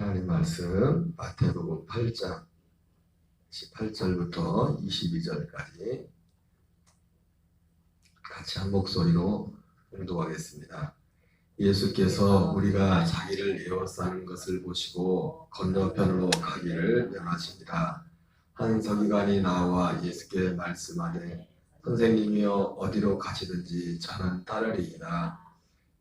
하나님 말씀 마태복음 8장 18절부터 22절까지 같이 한 목소리로 봉독하겠습니다. 예수께서 우리가 자기를 에워싸는 것을 보시고 건너편으로 가기를 명하시니라. 한 서기관이 나와 예수께 말씀하되 선생님이여 어디로 가시든지 저는 따르리이다.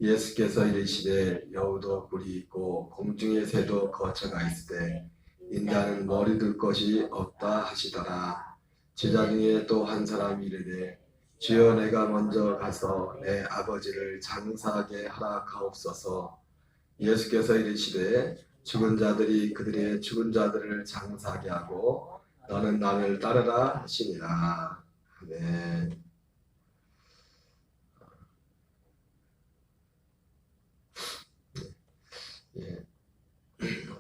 예수께서 이르시되 여우도 뿔이 있고 공중의 새도 거처가 있으되 인자는 머리 둘 것이 없다 하시더라. 제자 중에 또 한 사람이 이르되 주여 내가 먼저 가서 내 아버지를 장사하게 하라 하옵소서. 예수께서 이르시되 죽은 자들이 그들의 죽은 자들을 장사하게 하고 너는 나를 따르라 하시니라. 아멘. 예.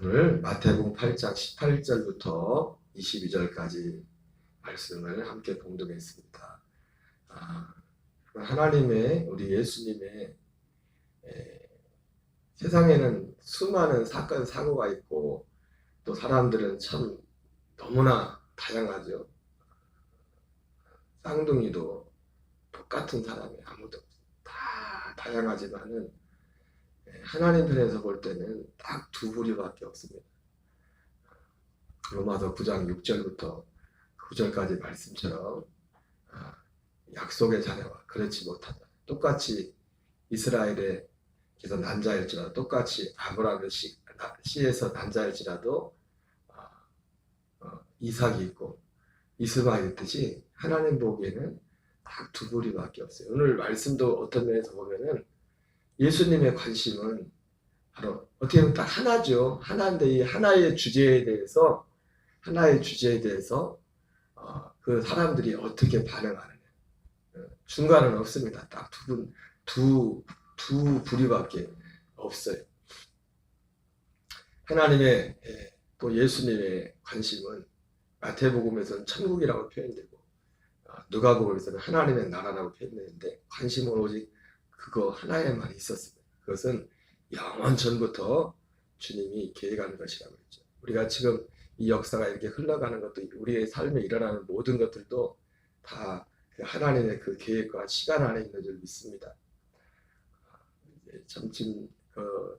오늘 마태복음 8장 18절부터 22절까지 말씀을 함께 봉독했습니다. 하나님의 우리 예수님의 세상에는 수많은 사건 사고가 있고 또 사람들은 참 너무나 다양하죠. 쌍둥이도 똑같은 사람이 아무도 다 다양하지만은 하나님 편에서 볼 때는 딱 두 부류밖에 없습니다. 로마서 9장 6절부터 9절까지 말씀처럼 약속의 자녀와 그렇지 못하다. 똑같이 이스라엘에서 난자일지라도 똑같이 아브라함의 씨에서 난자일지라도 이삭이 있고 이스마엘 있듯이 하나님 보기에는 딱 두 부류밖에 없어요. 오늘 말씀도 어떤 면에서 보면은 예수님의 관심은 바로 어떻게 보면 딱 하나죠. 하나인데 이 하나의 주제에 대해서 그 사람들이 어떻게 반응하느냐. 중간은 없습니다. 딱 두 부류밖에 없어요. 하나님의 또 예수님의 관심은 마태복음에서는 천국이라고 표현되고 누가복음에서는 하나님의 나라라고 표현되는데 관심은 오직 그거 하나에만 있었습니다. 그것은 영원 전부터 주님이 계획한 것이라고 했죠. 우리가 지금 이 역사가 이렇게 흘러가는 것도 우리의 삶에 일어나는 모든 것들도 다 하나님의 그 계획과 시간 안에 있는 줄 믿습니다. 참 지금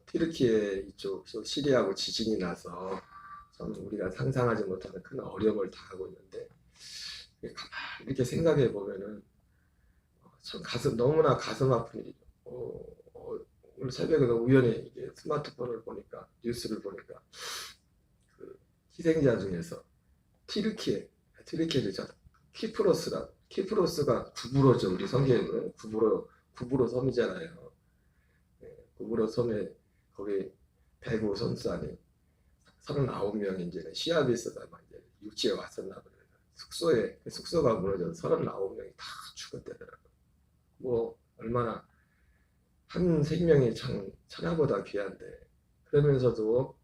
튀르키예 이쪽 시리아하고 지진이 나서 참 우리가 상상하지 못하는 큰 어려움을 당하고 있는데 가만히 이렇게 생각해 보면은 참 너무나 가슴 아픈 일이죠. 오늘 새벽에 우연히 이게 스마트폰을 보니까 뉴스를 보니까 그 희생자 중에서 튀르키예죠. 키프로스가 구브로죠. 우리 성경에는 구브로 섬이잖아요. 구브로 섬에 거기 배구 선수단이 39명이 이제 시합이 있어서 이제 육지에 왔었나 보네요. 숙소가 무너져서 39명이 다 죽었대더라고요. 뭐 얼마나 한 생명이 참 천하보다 귀한데 그러면서도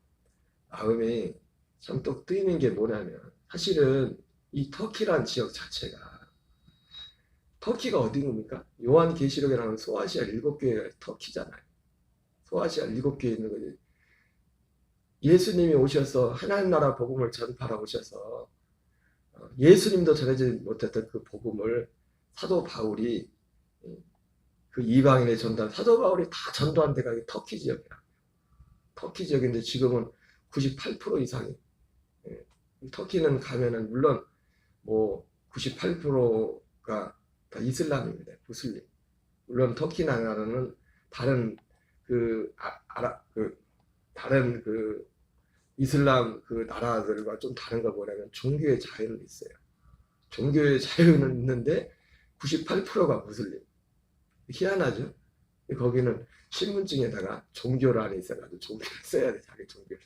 마음이 참 또 뜨이는 게 뭐냐면 사실은 이 터키란 지역 자체가 터키가 어디입니까? 요한계시록에 나오는 소아시아 7교회가 터키잖아요. 소아시아 7교회 있는 거지. 예수님이 오셔서 하나님 나라 복음을 전파하러 오셔서 예수님도 전하지 못했던 그 복음을 사도 바울이 그 이방인의 사도 바울이 다 전도한 데가 터키 지역이라. 터키 지역인데 지금은 98% 이상이 터키는 가면은 물론 뭐 98%가 다 이슬람입니다. 무슬림. 물론 터키 나라는 다른 다른 이슬람 그 나라들과 좀 다른 거 뭐냐면 종교의 자유는 있어요. 종교의 자유는 있는데 98%가 무슬림. 희한하죠? 거기는 신분증에다가 종교란이 있어가지고 종교를 써야 돼. 자기 종교를.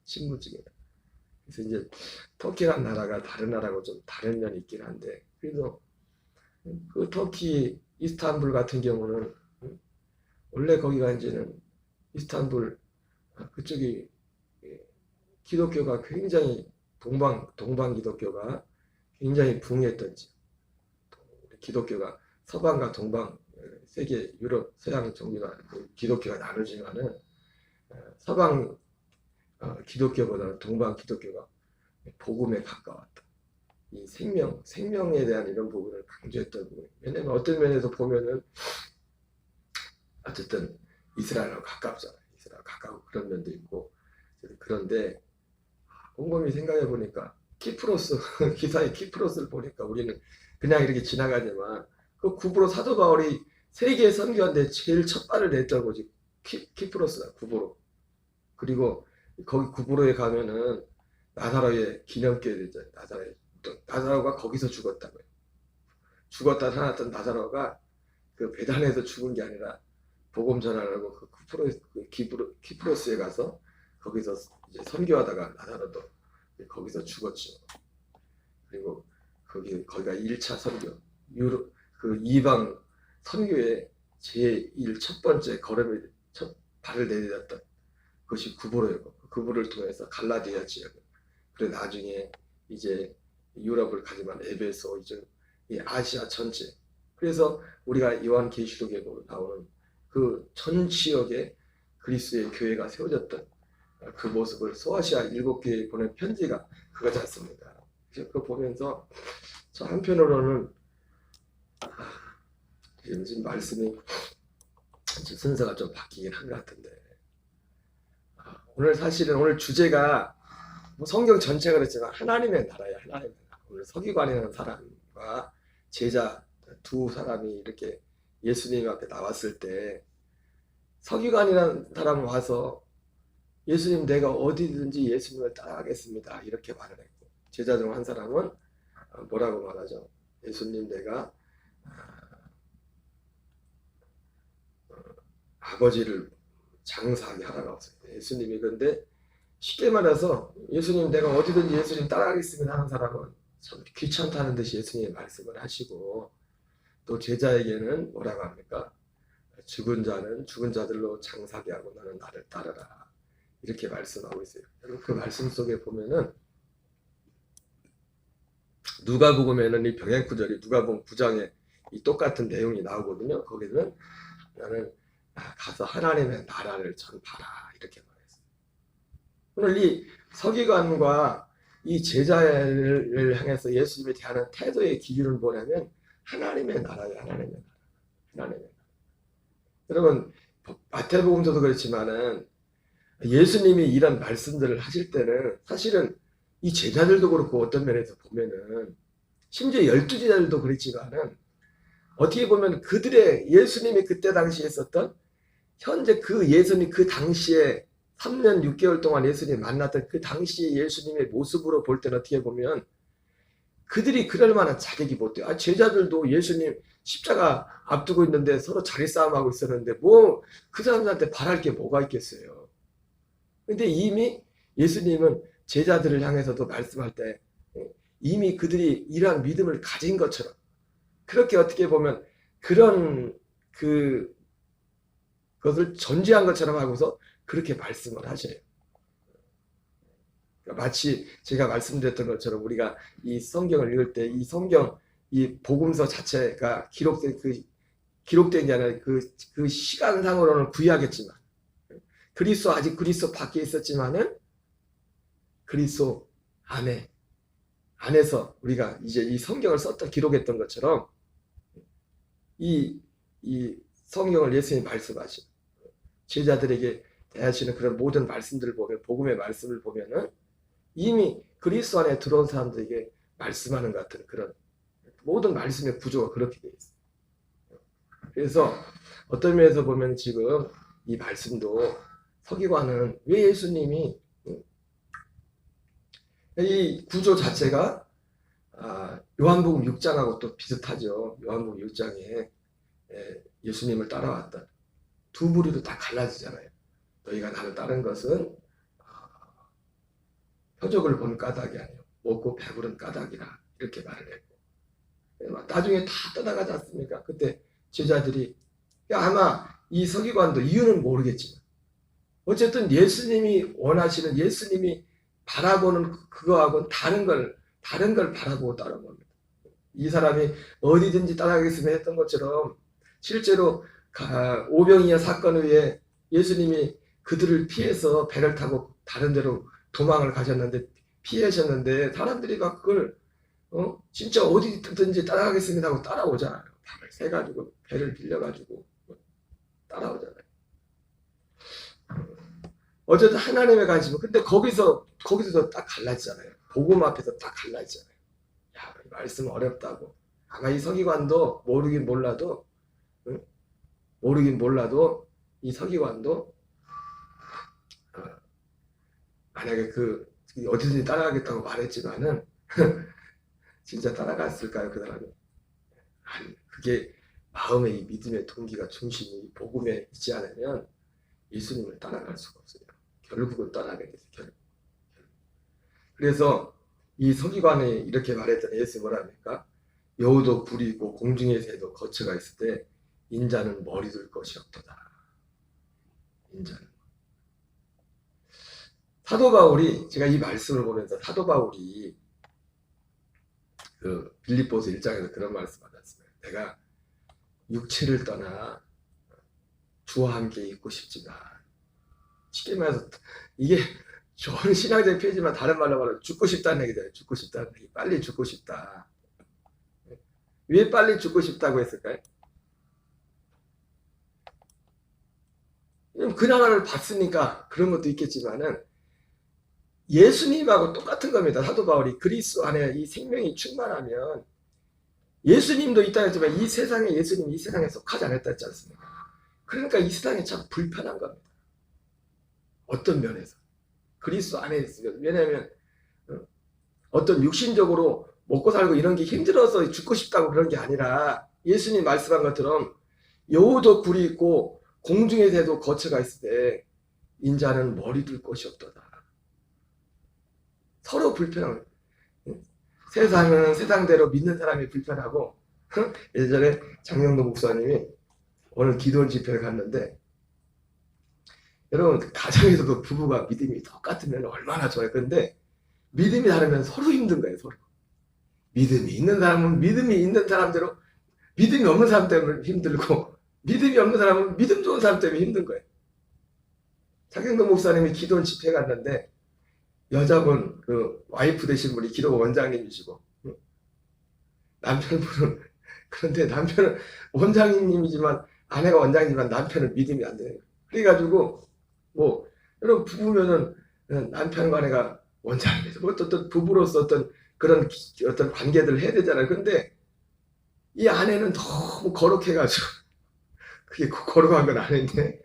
신분증에다. 그래서 이제 터키란 나라가 다른 나라하고 좀 다른 면이 있긴 한데 그래도 그 터키 이스탄불 같은 경우는 원래 거기가 이제는 이스탄불 그쪽이 기독교가 굉장히 동방 기독교가 굉장히 붕했던 지역. 기독교가 서방과 동방 세계 유럽 서양 종교가 기독교가 나누지만은 서방 기독교보다 동방 기독교가 복음에 가까웠다. 이 생명에 대한 이런 부분을 강조했던 부분. 왜냐면 어떤 면에서 보면은 어쨌든 이스라엘하고 가깝잖아요. 이스라엘 가까운 그런 면도 있고. 그런데 곰곰이 생각해 보니까 키프로스 기사의 키프로스를 보니까 우리는 그냥 이렇게 지나가지만 그 구브로 사도 바울이 세계 선교한테 제일 첫 발을 냈던 곳이 키프로스다. 구브로. 그리고 거기 구브로에 가면은 나사로의 기념교회도 있잖아요. 나사로가 거기서 죽었다고요. 죽었다 살았던 나사로가 그 배단에서 죽은 게 아니라 복음 전하라고 키프로스에 가서 거기서 이제 선교하다가 나사로도 거기서 죽었죠. 그리고 거기가 1차 선교, 그 이방 선교의 제1 첫 번째 걸음을 첫 발을 내딛었던 것이 구브로였고, 구브로를 통해서 갈라디아 지역, 그리고 나중에 이제 유럽을 가지만 에베소, 이제 이 아시아 전체. 그래서 우리가 요한계시록에 나오는 그 전 지역에 그리스도의 교회가 세워졌던 그 모습을 소아시아 7교회에 보낸 편지가 그거지 않습니까? 그래서 그거 보면서 저 한편으로는 요즘 말씀이 순서가 좀 바뀌긴 한 것 같은데, 오늘 사실은 오늘 주제가 뭐 성경 전체가 그렇지만 하나님의 나라야. 하나님의 나라. 오늘 서기관이라는 사람과 제자 두 사람이 이렇게 예수님 앞에 나왔을 때, 서기관이라는 사람이 와서 예수님, 내가 어디든지 예수님을 따라가겠습니다, 이렇게 말을 했고, 제자 중 한 사람은 뭐라고 말하죠? 예수님, 내가 아버지를 장사하게 하라고 했어요. 예수님이. 근데 쉽게 말해서 예수님, 내가 어디든지 예수님 따라가겠습니다 하는 사람은 참 귀찮다는 듯이 예수님이 말씀을 하시고, 또 제자에게는 뭐라고 합니까? 죽은 자는 죽은 자들로 장사게 하고 너는 나를 따르라, 이렇게 말씀하고 있어요. 여러분, 그 말씀 속에 보면은 누가복음에는 이 병행구절이 누가복음 9장에 이 똑같은 내용이 나오거든요. 거기는 나는 가서 하나님의 나라를 전파라, 이렇게 말했어요. 오늘 이 서기관과 이 제자를 향해서 예수님에 대한 태도의 기준을 보려면 하나님의 나라예요. 하나님의 나라. 하나님의 나라. 여러분, 마태복음서도 그렇지만은 예수님이 이런 말씀들을 하실 때는 사실은 이 제자들도 그렇고, 어떤 면에서 보면은 심지어 12제자들도 그렇지만은 어떻게 보면 그들의 예수님이 그때 당시에 있었던 현재 그 예수님, 그 당시에 3년 6개월 동안 예수님 만났던 그 당시의 예수님의 모습으로 볼 때는 어떻게 보면 그들이 그럴 만한 자격이 못 돼요. 제자들도 예수님 십자가 앞두고 있는데 서로 자리 싸움하고 있었는데 뭐 그 사람들한테 바랄 게 뭐가 있겠어요. 근데 이미 예수님은 제자들을 향해서도 말씀할 때 이미 그들이 이러한 믿음을 가진 것처럼, 그렇게 어떻게 보면 그런 그것을 전제한 것처럼 하고서 그렇게 말씀을 하셔요. 마치 제가 말씀드렸던 것처럼 우리가 이 성경을 읽을 때 이 성경, 이 복음서 자체가 기록된 게 아니라 그 시간상으로는 구약이었지만, 아직 그리스도 밖에 있었지만은 그리스도 안에서 우리가 이제 이 성경을 기록했던 것처럼 이 성경을 예수님이 말씀하신 제자들에게 대하시는 그런 모든 말씀들을 보면, 복음의 말씀을 보면은 이미 그리스도 안에 들어온 사람들에게 말씀하는 것 같은 그런 모든 말씀의 구조가 그렇게 되어 있어요. 그래서 어떤 면에서 보면 지금 이 말씀도 서기관은 왜 예수님이 이 구조 자체가 요한복음 6장하고 또 비슷하죠. 요한복음 6장에 예수님을 따라왔던 두 부류로 다 갈라지잖아요. 너희가 나를 따른 것은 표적을 본 까닭이 아니요 먹고 배부른 까닭이라, 이렇게 말을 했고, 나중에 다 떠나가지 않습니까? 그때 제자들이 아마 이 서기관도 이유는 모르겠지만 어쨌든 예수님이 원하시는, 예수님이 바라보는 그거하고는 다른 걸 바라보고 따라온 겁니다. 이 사람이 어디든지 따라가겠으면 했던 것처럼 실제로 오병이어 사건 후에 예수님이 그들을 피해서 배를 타고 다른 데로 도망을 가셨는데 피하셨는데 사람들이 막 그걸 진짜 어디든지 따라가겠습니다 하고 따라오잖아요. 밤을 새가지고 배를 빌려가지고 따라오잖아요. 어쨌든 하나님의 관심은 근데 거기서 딱 갈라지잖아요. 복음 앞에서 딱 갈라지잖아요. 야, 이 말씀 어렵다고. 아마 이 서기관도 모르긴 몰라도 이 서기관도 만약에 어디든지 따라가겠다고 말했지만은 진짜 따라갔을까요, 그 사람이? 아니, 그게 마음의 이 믿음의 동기가 중심이 복음에 있지 않으면 예수님을 따라갈 수가 없어요. 결국은 떠나게 돼서 그래서 이 서기관이 이렇게 말했더니 예수 뭐랍니까? 여우도 굴이 있고 공중의 새도 거처가 있을 때 인자는 머리 둘 것이 없도다. 인자는. 사도 바울이 제가 이 말씀을 보면서 사도 바울이 그 빌립보서 1장에서 그런 말씀 받았습니다. 내가 육체를 떠나 주와 함께 있고 싶지만 쉽게 말해서 이게 좋은 신앙적인 표현이지만 다른 말로 말하면 죽고 싶다는 얘기잖아요. 죽고 싶다는 얘기. 빨리 죽고 싶다. 왜 빨리 죽고 싶다고 했을까요? 그 나라를 봤으니까 그런 것도 있겠지만은 예수님하고 똑같은 겁니다. 사도 바울이 그리스도 안에 이 생명이 충만하면 예수님도 있다 했지만 이 세상에 예수님 이 세상에 속하지 않았다 했지 않습니까? 그러니까 이 세상이 참 불편한 겁니다. 어떤 면에서 그리스도 안에 있으면 왜냐하면 어떤 육신적으로 먹고 살고 이런 게 힘들어서 죽고 싶다고 그런 게 아니라 예수님 말씀한 것처럼 여우도 굴이 있고 공중의 새도 거처가 있을 때 인자는 머리 둘 곳이 없도다. 서로 불편한 거예요. 세상은 세상대로 믿는 사람이 불편하고 예전에 장영도 목사님이 오늘 기도원 집회를 갔는데 여러분 가정에서도 부부가 믿음이 똑같으면 얼마나 좋아요. 그런데 믿음이 다르면 서로 힘든 거예요. 서로. 믿음이 있는 사람은 믿음이 있는 사람대로 믿음이 없는 사람 때문에 힘들고 믿음이 없는 사람은 믿음 좋은 사람 때문에 힘든 거예요. 장영도 목사님이 기도원 집회 갔는데 여자분 그 와이프 되신 분이 기도 원장님이시고 남편분은 그런데 남편은 원장님이지만 아내가 원장이지만 남편은 믿음이 안 되는 거예요. 그래가지고 뭐 여러분 부부면은 남편과 아내가 원장이면서 뭐 어떤 부부로서 어떤 그런 어떤 관계들을 해야 되잖아요. 근데 이 아내는 너무 거룩해가지고 그게 거룩한 건 아닌데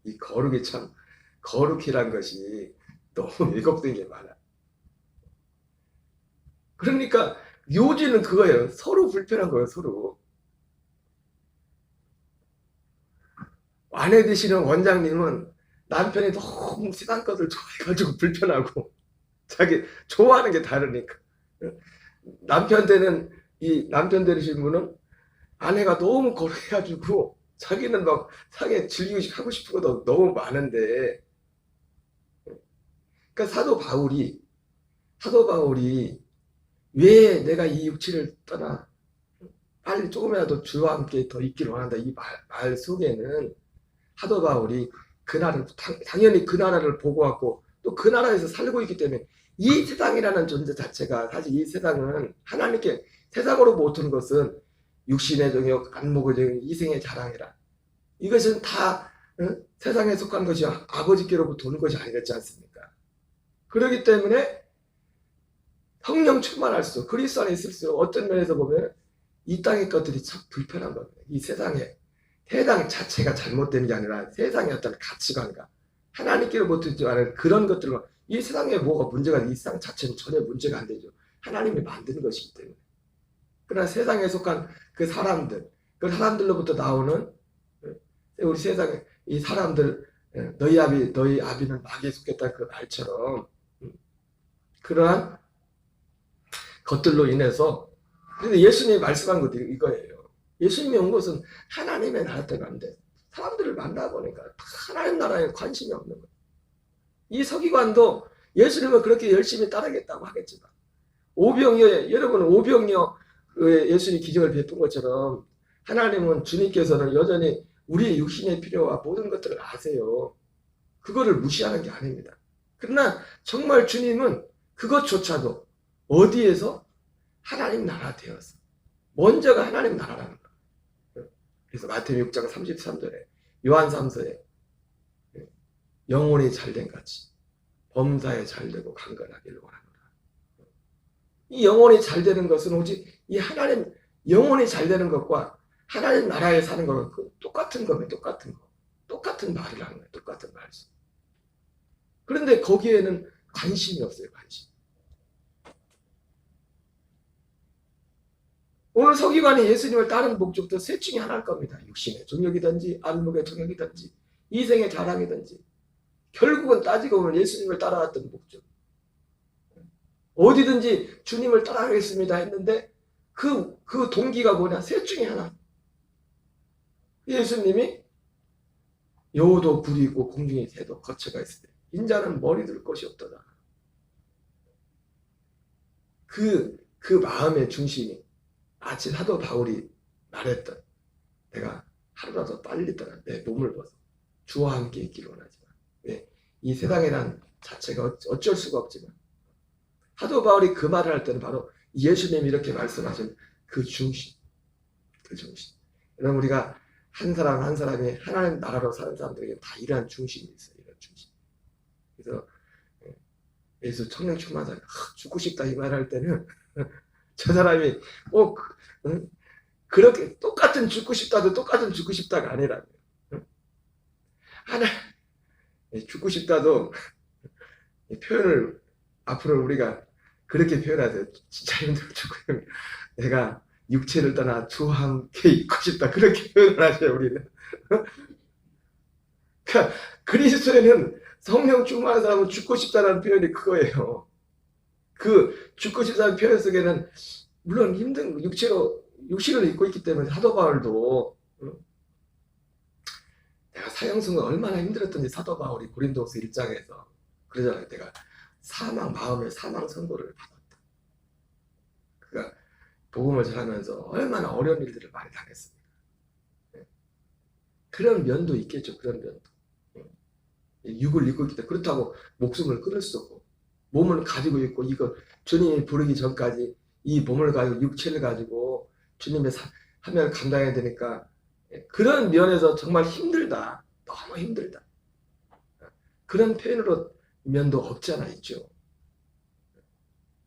이 거룩이 참 거룩이란 것이 너무 왜곡된 게 많아. 그러니까 요지는 그거예요. 서로 불편한 거예요. 서로. 아내 되시는 원장님은 남편이 너무 세상 것을 좋아해가지고 불편하고 자기 좋아하는 게 다르니까. 남편 되시는 분은 아내가 너무 거룩해가지고 자기는 막 상에 즐기고 하고 싶은 것도 너무 많은데 그러니까 사도 바울이 왜 내가 이 육체를 떠나 빨리 조금이라도 주와 함께 더 있기를 원한다 이 말 속에는 사도 바울이 그 나라를 당연히 그 나라를 보고 왔고 또 그 나라에서 살고 있기 때문에 이 세상이라는 존재 자체가 사실 이 세상은 하나님께 세상으로 못 온 것은 육신의 정욕, 안목의 정욕, 이생의 자랑이라 이것은 다 세상에 속한 것이 아버지께로부터 오는 것이 아니겠지 않습니까? 그렇기 때문에 성령 충만할수록 그리스도 안에 있을수록 어떤 면에서 보면 이 땅의 것들이 참 불편한 겁니다. 이 세상 자체가 잘못된 게 아니라 세상의 어떤 가치관과 하나님께로부터 오는 그런 것들과 이 세상에 뭐가 문제가 이 세상 자체는 전혀 문제가 안 되죠. 하나님이 만든 것이기 때문에. 그러나 세상에 속한 그 사람들로부터 나오는 우리 세상에 이 사람들 너희 아비는 마귀에 속했다 그 말처럼 그러한 것들로 인해서 근데 예수님이 말씀한 것도 이거예요. 예수님이 온 것은 하나님의 나라 때가 안 돼. 사람들을 만나보니까 하나님 나라에 관심이 없는 거예요. 이 서기관도 예수님을 그렇게 열심히 따르겠다고 하겠지만 여러분 오병이어 예수님 기적을 베푼 것처럼 하나님은 주님께서는 여전히 우리의 육신의 필요와 모든 것들을 아세요. 그거를 무시하는 게 아닙니다. 그러나 정말 주님은 그것조차도 어디에서 하나님 나라 되어서 먼저가 하나님 나라라는 거예요. 그래서 마태복음 6장 33절에 요한 3서에 영혼이 잘된 같이 범사에 잘되고 강건하기를 원하노라. 이 영혼이 잘되는 것은 오직 이 하나님 영혼이 잘되는 것과 하나님 나라에 사는 거는 똑같은 거면 똑같은 거. 똑같은 말을 하는 거예요. 똑같은 말씀. 그런데 거기에는 관심이 없어요. 관심. 오늘 서기관이 예수님을 따르는 목적도 셋 중에 하나일 겁니다. 육신의 정욕이든지 안목의 정욕이든지 이생의 자랑이든지 결국은 따지고 보면 예수님을 따라왔던 목적. 어디든지 주님을 따라가겠습니다 했는데 그 동기가 뭐냐? 셋 중에 하나. 예수님이 여우도 굴이 있고 공중에 새도 거처가 있을 때 인자는 머리 둘 것이 없도다. 그 마음의 중심이 마치 사도 바울이 말했던 내가 하루라도 빨리 떠나 내 몸을 벗어 주와 함께 있기를 원하지만 이 세상이란 자체가 어쩔 수가 없지만 사도 바울이 그 말을 할 때는 바로 예수님이 이렇게 말씀하신 그 중심. 여러분 우리가 한 사람 한 사람이 하나님 나라로 사는 사람들에게 다 이러한 중심이 있어요. 이런 중심. 그래서 예수 청령 충만자 죽고 싶다 이 말할 때는 저 사람이 꼭 그렇게 똑같은 죽고 싶다도 똑같은 죽고 싶다가 아니라요. 하나 죽고 싶다도 표현을 앞으로 우리가 그렇게 표현하세요. 진짜 힘들어 죽고 내가 육체를 떠나 주와 함께 있고 싶다 그렇게 표현을 하세요. 우리는. 그러니까 그리스도에는 성령 충만한 사람은 죽고 싶다는 표현이 그거예요. 그 죽고 싶다는 표현 속에는 물론 힘든 육신을 입고 있기 때문에 사도 바울도 내가 사형선고 얼마나 힘들었던지 사도 바울이 고린도서 1장에서 그러잖아요. 내가 마음의 사망 선고를 받았다. 그가 복음을 전하면서 얼마나 어려운 일들을 많이 당했습니다. 그런 면도 있겠죠. 그런 면도. 육을 입고 있기 때문에 그렇다고 목숨을 끊을 수 없고 몸을 가지고 있고 이거 주님이 부르기 전까지 이 몸을 가지고 육체를 가지고 주님의 사명을 감당해야 되니까 그런 면에서 정말 힘들다. 너무 힘들다. 그런 표현으로 면도 없지 않아 있죠.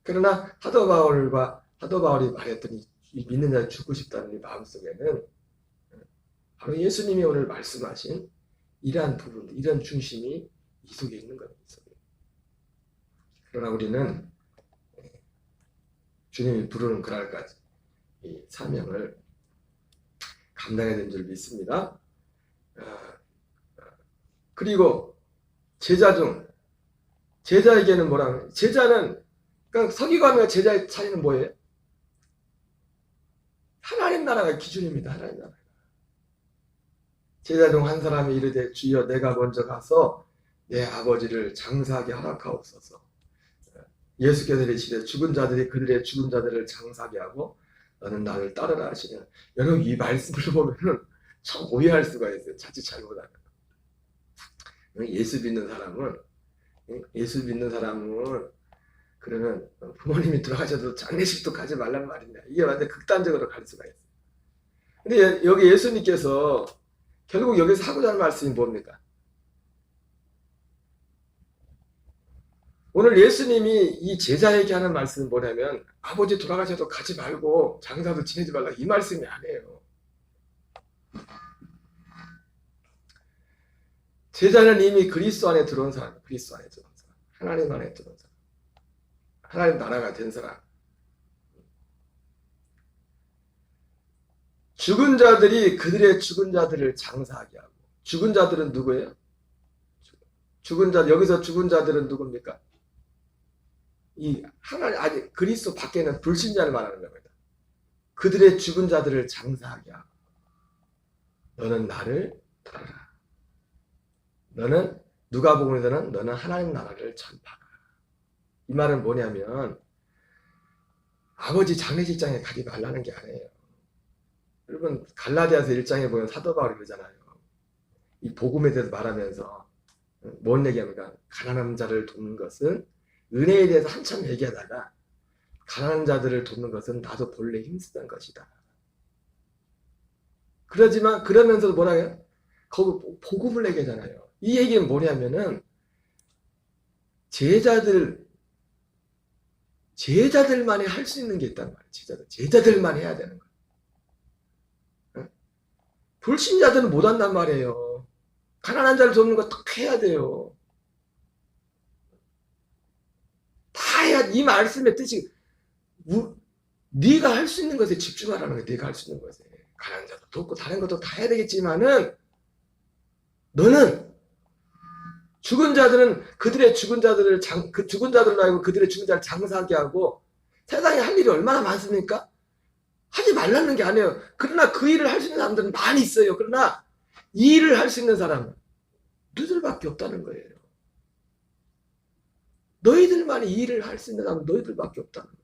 그러나 사도 바울이 말했던 이 믿는 자 죽고 싶다는 이 마음속에는 바로 예수님이 오늘 말씀하신 이러한 부분, 이런 중심이 이 속에 있는 겁니다. 그러나 우리는 주님이 부르는 그날까지 이 사명을 감당해야 되는 줄 믿습니다. 그리고 제자에게는 뭐라고 해요? 제자는 그러니까 서기관과 제자의 차이는 뭐예요? 하나님 나라가 기준입니다. 하나님 나라. 제자 중 한 사람이 이르되 주여 내가 먼저 가서 내 아버지를 장사하게 허락하옵소서. 예수께서 이르시되 죽은 자들이 그들의 죽은 자들을 장사하게 하고 너는 나를 따르라 하시는 여러분 이 말씀을 보면은 참 오해할 수가 있어요. 자칫 잘못하면. 예수 믿는 사람은 그러면 부모님이 돌아가셔도 장례식도 가지 말란 말이냐. 이게 완전 극단적으로 갈 수가 있어요. 근데 여기 예수님께서 결국 여기서 하고자 하는 말씀이 뭡니까? 오늘 예수님이 이 제자에게 하는 말씀은 뭐냐면 아버지 돌아가셔도 가지 말고 장사도 지내지 말라 이 말씀이 아니에요. 제자는 이미 그리스도 안에 들어온 사람, 하나님 안에 들어온 사람, 하나님 나라가 된 사람. 죽은 자들이 그들의 죽은 자들을 장사하게 하고 죽은 자들은 누구예요? 여기서 죽은 자들은 누굽니까? 이 하나님 아직 그리스도 밖에는 불신자를 말하는 겁니다. 그들의 죽은 자들을 장사하게 하고 너는 나를 따르라. 너는 누가복음에서는 너는 하나님 나라를 전파하라. 이 말은 뭐냐면 아버지 장례식장에 가지 말라는 게 아니에요. 여러분 갈라디아서 1장에 보면 사도 바울이 그러잖아요. 이 복음에 대해서 말하면서 뭔 얘기합니까? 가난한 자를 돕는 것은 은혜에 대해서 한참 얘기하다가 가난한 자들을 돕는 것은 나도 본래 힘쓰던 것이다. 그러지만 그러면서도 뭐라 해요? 거기 복음을 얘기하잖아요. 이 얘기는 뭐냐면은 제자들만이 할 수 있는 게 있단 말이에요. 제자들만 해야 되는 거예요. 불신자들은 못 한단 말이에요. 가난한 자를 돕는 거 딱 해야 돼요. 다 해야, 이 말씀의 뜻이 네가 할 수 있는 것에 집중하라는 거예요. 네가 할 수 있는 것에. 가난한 자도 돕고 다른 것도 다 해야 되겠지만은 너는 죽은 자들은 그들의 죽은 자들을 그 죽은 자들로 알고 그들의 죽은 자를 장사하게 하고 세상에 할 일이 얼마나 많습니까? 하지 말라는 게 아니에요. 그러나 그 일을 할 수 있는 사람들은 많이 있어요. 그러나 이 일을 할 수 있는 사람은 너희들밖에 없다는 거예요. 너희들만이 이 일을 할 수 있는 사람은 너희들밖에 없다는 거예요.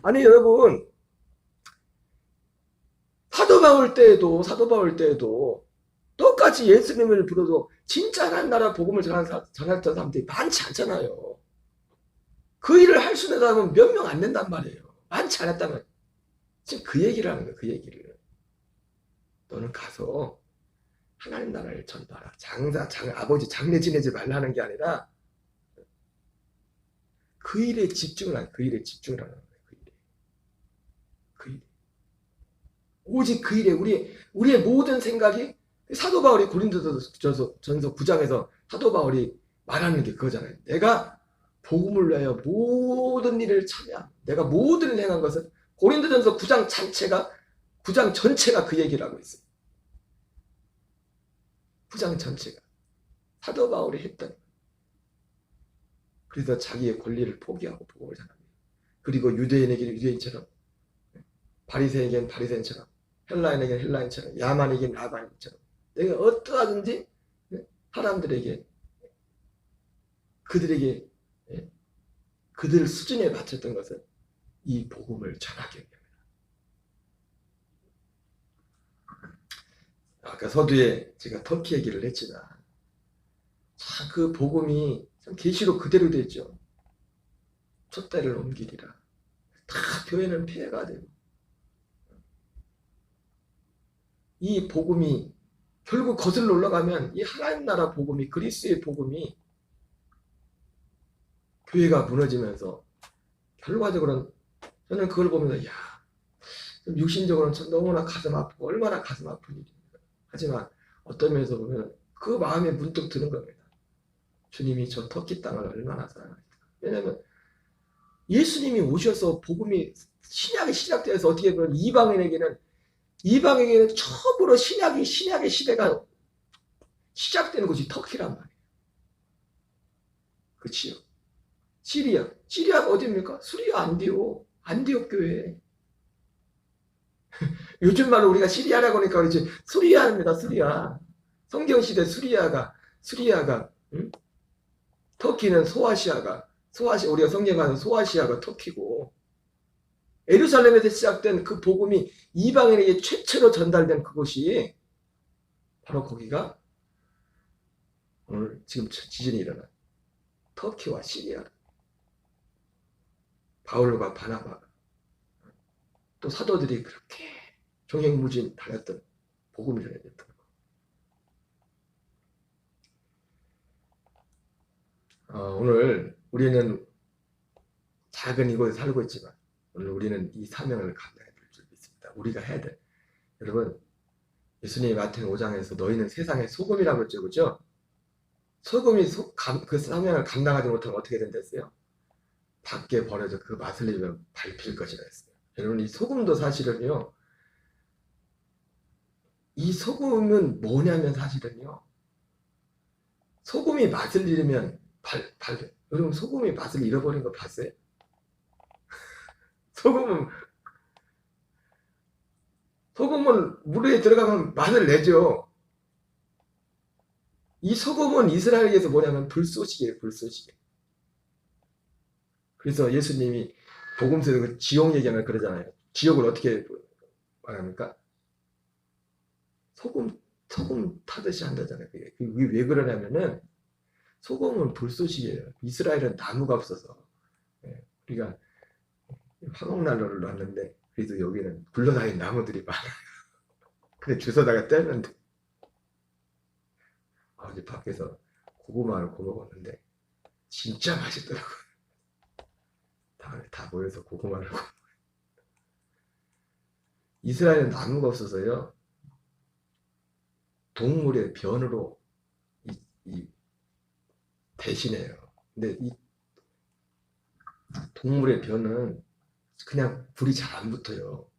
아니 여러분, 사도 바울 때에도 똑같이 예수님을 불러도 진짜 하나님 나라 복음을 전했던 사람들이 많지 않잖아요. 그 일을 할 수 있는 사람은 몇 명 안 된단 말이에요. 많지 않았다면. 지금 그 얘기를 하는 거예요. 그 얘기를. 너는 가서 하나님 나라를 전파하라. 아버지 장례 지내지 말라는 게 아니라 그 일에 집중을 하는 거예요. 그 일에. 오직 그 일에 우리의 모든 생각이 사도 바울이 고린도전서 9장에서 사도 바울이 말하는 게 그거잖아요. 내가 복음을 위하여 모든 일을 참여함. 내가 모든 일을 행한 것은 고린도전서 9장 전체가 그 얘기를 하고 있어요. 9장 전체가 사도 바울이 했던. 그래서 자기의 권리를 포기하고 복음을 전합니다. 그리고 유대인에게는 유대인처럼, 바리새인에게는 바리새인처럼, 헬라인에게는 헬라인처럼, 야만에게는 라반처럼 내가 어떠하든지 사람들에게 그들 수준에 맞췄던 것은 이 복음을 전하기 위함이다. 아까 서두에 제가 터키 얘기를 했지만 참 그 복음이 참 계시록 그대로 되어 있죠. 촛대를 옮기리라. 다 교회는 폐해가 되고 이 복음이 결국 거슬러 올라가면 이 하나님 나라 복음이, 그리스의 복음이 교회가 무너지면서 결과적으로는 저는 그걸 보면서 육신적으로는 참 너무나 가슴 아프고 얼마나 가슴 아픈 일입니다. 하지만 어떤 면에서 보면 그 마음에 문득 드는 겁니다. 주님이 저 터키 땅을 얼마나 사랑하실까. 왜냐하면 예수님이 오셔서 복음이 신약이 시작되어서 어떻게 보면 이방인에게는 처음으로 신약의 시대가 시작되는 곳이 터키란 말이에요. 그치요? 시리아가 어디입니까? 수리아 안디옥 교회. 요즘 말로 우리가 시리아라고 하니까 그렇지, 수리아입니다. 수리아. 성경시대 수리아가 응? 터키는 우리가 성경에 가는 소아시아가 터키고, 예루살렘에서 시작된 그 복음이 이방인에게 최초로 전달된 그곳이 바로 거기가 오늘 지금 지진이 일어난 터키와 시리아. 바울과 바나바가 또 사도들이 그렇게 종횡무진 다녔던 복음을 전해줬던 거. 오늘 우리는 작은 이곳에 살고 있지만 오늘 우리는 이 사명을 감당해 볼 줄 믿습니다. 우리가 해야 돼. 여러분, 예수님이 마태복음 5장에서 너희는 세상의 소금이라고 했죠. 그죠? 소금이 그 사명을 감당하지 못하면 어떻게 된댔어요? 밖에 버려져 그 맛을 입으면 밟힐 것이라 했어요. 여러분, 이 소금도 사실은요, 이 소금은 뭐냐면 사실은요, 소금이 맛을 잃으면 여러분, 소금이 맛을 잃어버린 거 봤어요? 소금은 물에 들어가면 맛을 내죠. 이 소금은 이스라엘에서 뭐냐면 불쏘시개예요. 그래서 예수님이 복음서에서 그 지옥 얘기하면 그러잖아요. 지옥을 어떻게 말합니까? 소금 소금 타듯이 한다잖아요. 그게 왜 그러냐면은 소금은 불쏘시개예요. 이스라엘은 나무가 없어서 우리가 화목난로를 놨는데 그래도 여기는 굴러다니는 나무들이 많아요. 근데 주워다가 떼는데 어제 밖에서 고구마를 구워 먹었는데 진짜 맛있더라고요. 다 모여서 고구마를 구워. 이스라엘은 나무가 없어서요. 동물의 변으로 이 대신해요. 근데 이 동물의 변은 그냥 불이 잘 안 붙어요.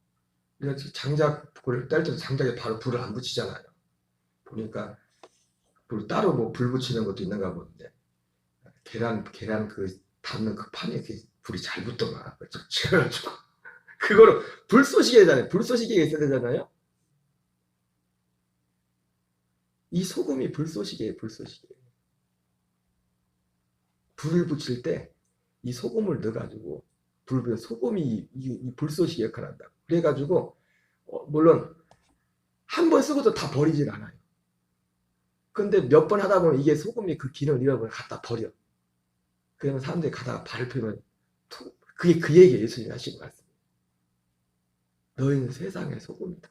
그래서 장작불을 뗄 때 장작에 바로 불을 안 붙이잖아요. 보니까 따로 뭐 불 붙이는 것도 있는가 보는데 계란 그 담는 그 판에 불이 잘 붙더만. 그래가지고 그거로 불쏘시개잖아요. 불쏘시개가 있어야 되잖아요. 이 소금이 불쏘시개예요. 불쏘시개. 불을 붙일 때 이 소금을 넣어가지고 소금이 이 불쏘시개 역할을 한다. 그래가지고 물론 한 번 쓰고도 다 버리질 않아요. 근데 몇 번 하다 보면 이게 소금이 그 기능을 잃어버려 갖다 버려. 그러면 사람들이 가다가 발을 펴면 그게 그 얘기예요. 예수님이 하신 말씀. 너희는 세상의 소금이다.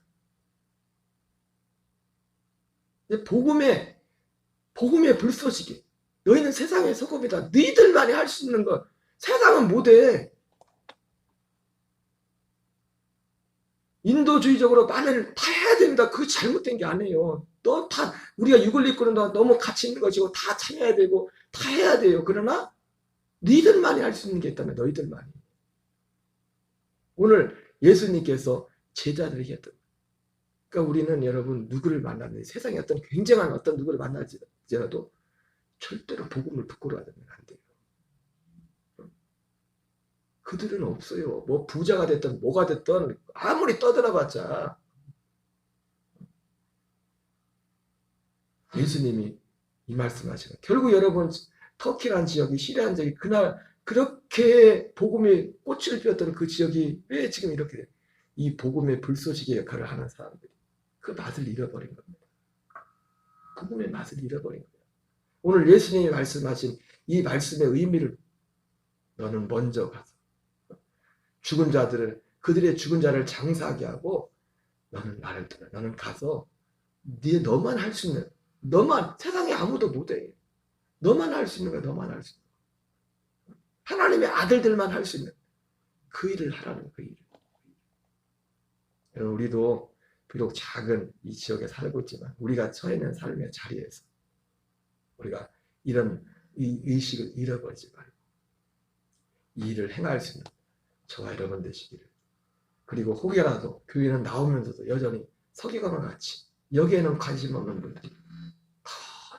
복음의 불쏘시개. 너희는 세상의 소금이다. 너희들만이 할 수 있는 것. 세상은 못해. 인도주의적으로 말을 다 해야 됩니다. 그거 잘못된 게 아니에요. 우리가 육을 이끄는 동안 너무 가치 있는 것이고 다 참여해야 되고 다 해야 돼요. 그러나 너희들만이 할 수 있는 게 있다면 너희들만이. 오늘 예수님께서 제자들에게 했던. 그러니까 우리는 여러분 누구를 만나는 세상에 어떤 굉장한 어떤 누구를 만나지라도 절대로 복음을 부끄러워하면 안 돼요. 그들은 없어요. 뭐 부자가 됐든 뭐가 됐든 아무리 떠들어봤자 예수님이 이 말씀하시는. 결국 여러분 터키라는 지역이 시리아라는 지역이 그날 그렇게 복음의 꽃을 피웠던 그 지역이 왜 지금 이렇게 이 복음의 불쏘시개 역할을 하는 사람들이 그 맛을 잃어버린 겁니다. 복음의 맛을 잃어버린 거예요. 오늘 예수님이 말씀하신 이 말씀의 의미를 너는 먼저 가서 죽은 자들을 그들의 죽은 자를 장사하게 하고 너는 나를 떠나. 너는 가서 너만 할 수 있는 너만 세상에 아무도 못해. 너만 할 수 있는 거야. 너만 할 수 있는 거야. 하나님의 아들들만 할 수 있는 그 일을 하라는 그 일을. 여러분 우리도 비록 작은 이 지역에 살고 있지만 우리가 처해 있는 삶의 자리에서 우리가 이런 이 의식을 잃어버리지 말고 이 일을 행할 수 있는 저와 여러분 되시기를. 그리고 혹여라도 교회는 나오면서도 여전히 서기관과 같이 여기에는 관심 없는 분들이 다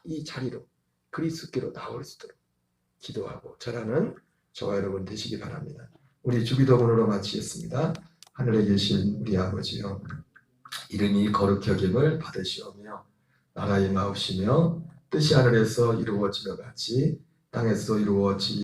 이 자리로 그리스도께로 나올 수 있도록 기도하고 절하는 저와 여러분 되시기 바랍니다. 우리 주기도문으로 마치겠습니다. 하늘에 계신 우리 아버지여, 이름이 거룩히 여김을 받으시오며 나라의 마옵시며 뜻이 하늘에서 이루어지며 같이 땅에서 이루어지